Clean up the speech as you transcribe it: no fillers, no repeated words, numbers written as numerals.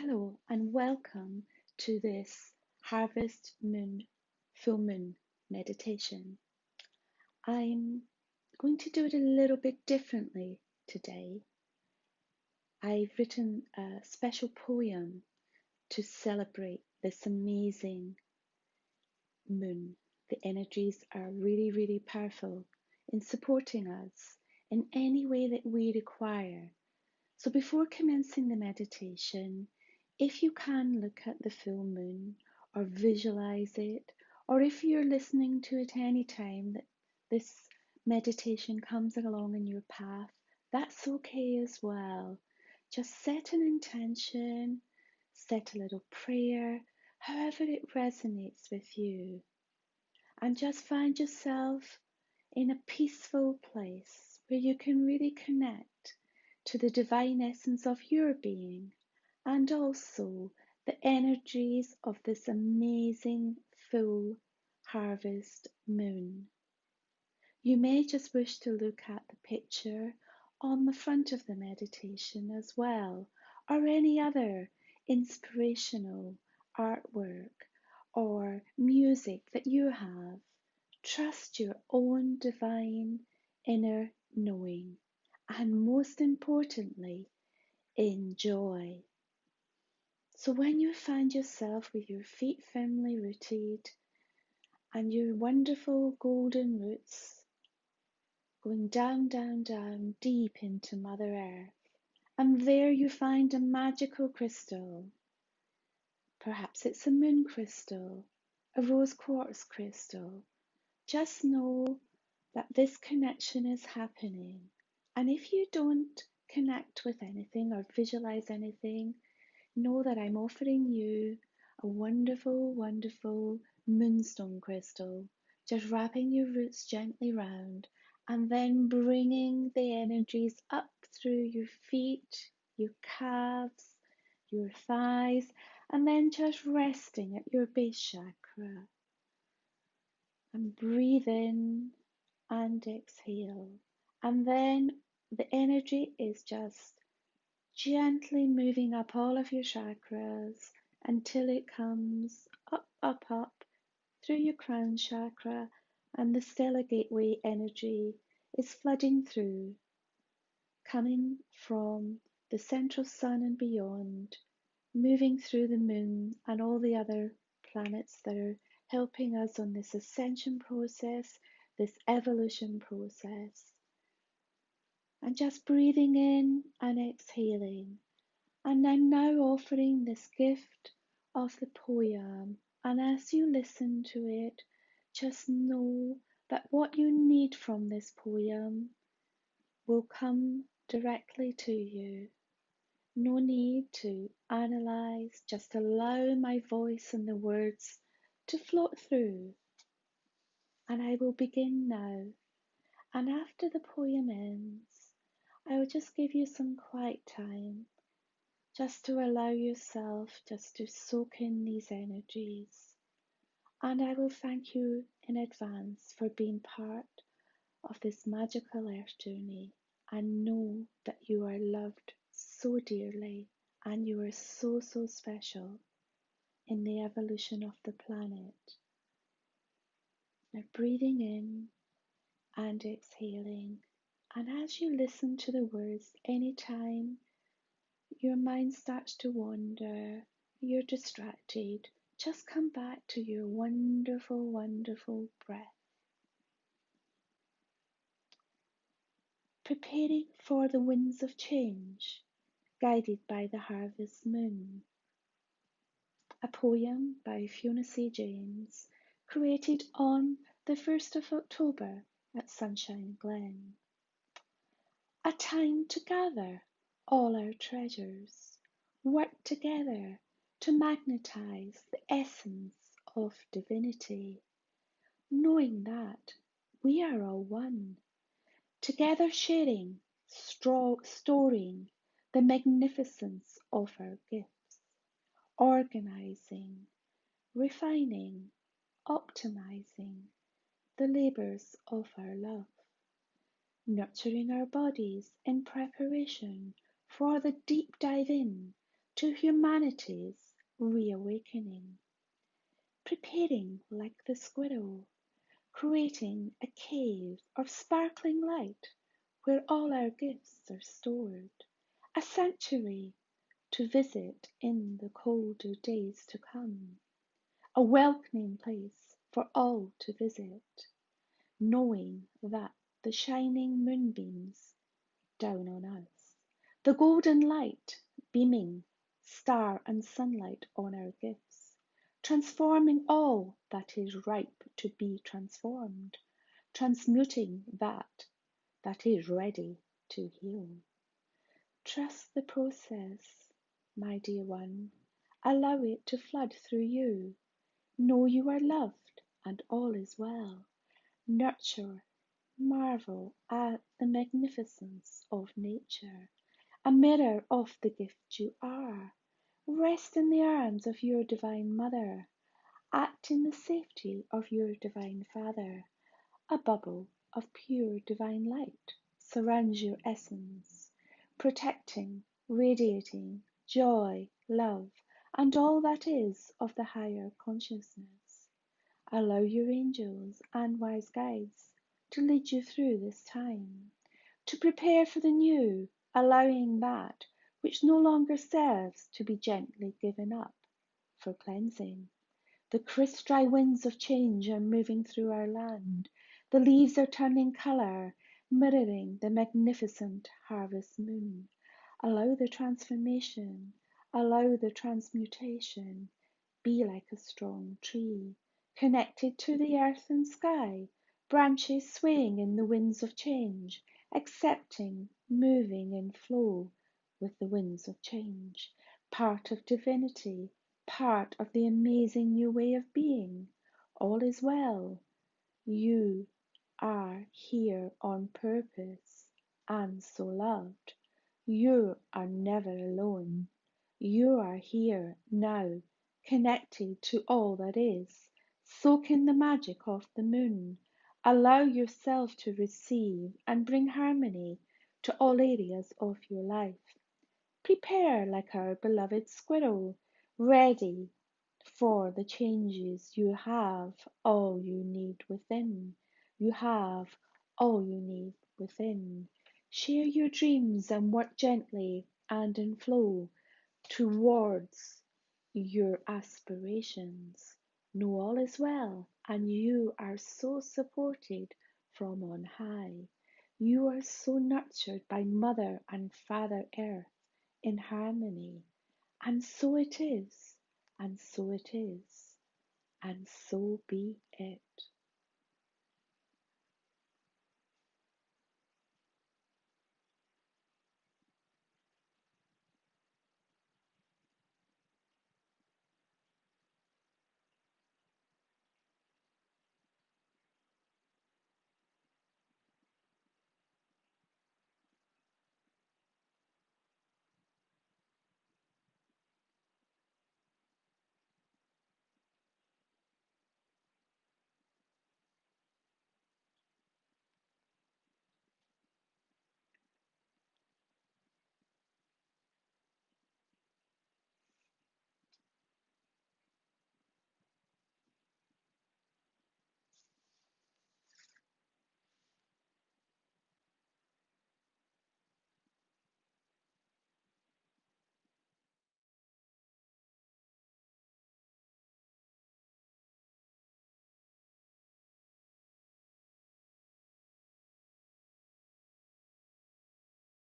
Hello and welcome to this Harvest Moon Full Moon meditation. I'm going to do it a little bit differently today. I've written a special poem to celebrate this amazing moon. The energies are really, really powerful in supporting us in any way that we require. So before commencing the meditation, if you can look at the full moon or visualize it, or if you're listening to it any time that this meditation comes along in your path, that's okay as well. Just set an intention, set a little prayer, however it resonates with you, and just find yourself in a peaceful place where you can really connect to the divine essence of your being and also the energies of this amazing full harvest moon. You may just wish to look at the picture on the front of the meditation as well, or any other inspirational artwork or music that you have. Trust your own divine inner knowing, and most importantly, enjoy. So when you find yourself with your feet firmly rooted and your wonderful golden roots going down, down, down, deep into Mother Earth, and there you find a magical crystal. Perhaps it's a moon crystal, a rose quartz crystal. Just know that this connection is happening. And if you don't connect with anything or visualize anything, know that I'm offering you a wonderful, wonderful moonstone crystal, just wrapping your roots gently round and then bringing the energies up through your feet, your calves, your thighs, and then just resting at your base chakra. And breathe in and exhale. And then the energy is just gently moving up all of your chakras until it comes up, up, up through your crown chakra, and the stellar gateway energy is flooding through, coming from the central sun and beyond, moving through the moon and all the other planets that are helping us on this ascension process, this evolution process. And just breathing in and exhaling. And I'm now offering this gift of the poem. And as you listen to it, just know that what you need from this poem will come directly to you. No need to analyze, just allow my voice and the words to float through. And I will begin now. And after the poem ends, I will just give you some quiet time, just to allow yourself just to soak in these energies. And I will thank you in advance for being part of this magical earth journey, and know that you are loved so dearly and you are so, so special in the evolution of the planet. Now breathing in and exhaling. And as you listen to the words, anytime your mind starts to wander, you're distracted, just come back to your wonderful, wonderful breath. Preparing for the winds of change, guided by the harvest moon. A poem by Fiona C. James, created on the 1st of October at Sunshineglen. A time to gather all our treasures, work together to magnetise the essence of divinity, knowing that we are all one, together sharing, storing the magnificence of our gifts, organising, refining, optimising the labours of our love, nurturing our bodies in preparation for the deep dive in to humanity's reawakening, preparing like the squirrel, creating a cave of sparkling light where all our gifts are stored, a sanctuary to visit in the colder days to come, a welcoming place for all to visit, knowing that the shining moonbeams down on us, the golden light beaming star and sunlight on our gifts, transforming all that is ripe to be transformed, transmuting that is ready to heal. Trust the process, my dear one. Allow it to flood through you. Know you are loved and all is well. Nurture, marvel at the magnificence of nature, a mirror of the gift you are. Rest in the arms of your Divine Mother. Act in the safety of your Divine Father. A bubble of pure divine light surrounds your essence, protecting, radiating joy, love, and all that is of the higher consciousness. Allow your angels and wise guides to lead you through this time, to prepare for the new, allowing that which no longer serves to be gently given up for cleansing. The crisp dry winds of change are moving through our land. The leaves are turning colour, mirroring the magnificent harvest moon. Allow the transformation, allow the transmutation. Be like a strong tree, connected to the earth and sky, branches swaying in the winds of change, accepting, moving in flow with the winds of change. Part of divinity, part of the amazing new way of being. All is well. You are here on purpose and so loved. You are never alone. You are here now, connected to all that is. Soak in the magic of the moon. Allow yourself to receive and bring harmony to all areas of your life. Prepare like our beloved squirrel, ready for the changes. You have all you need within. You have all you need within. Share your dreams and work gently and in flow towards your aspirations. Know all is well, and you are so supported from on high. You are so nurtured by Mother and Father Earth in harmony. And so it is, and so it is, and so be it.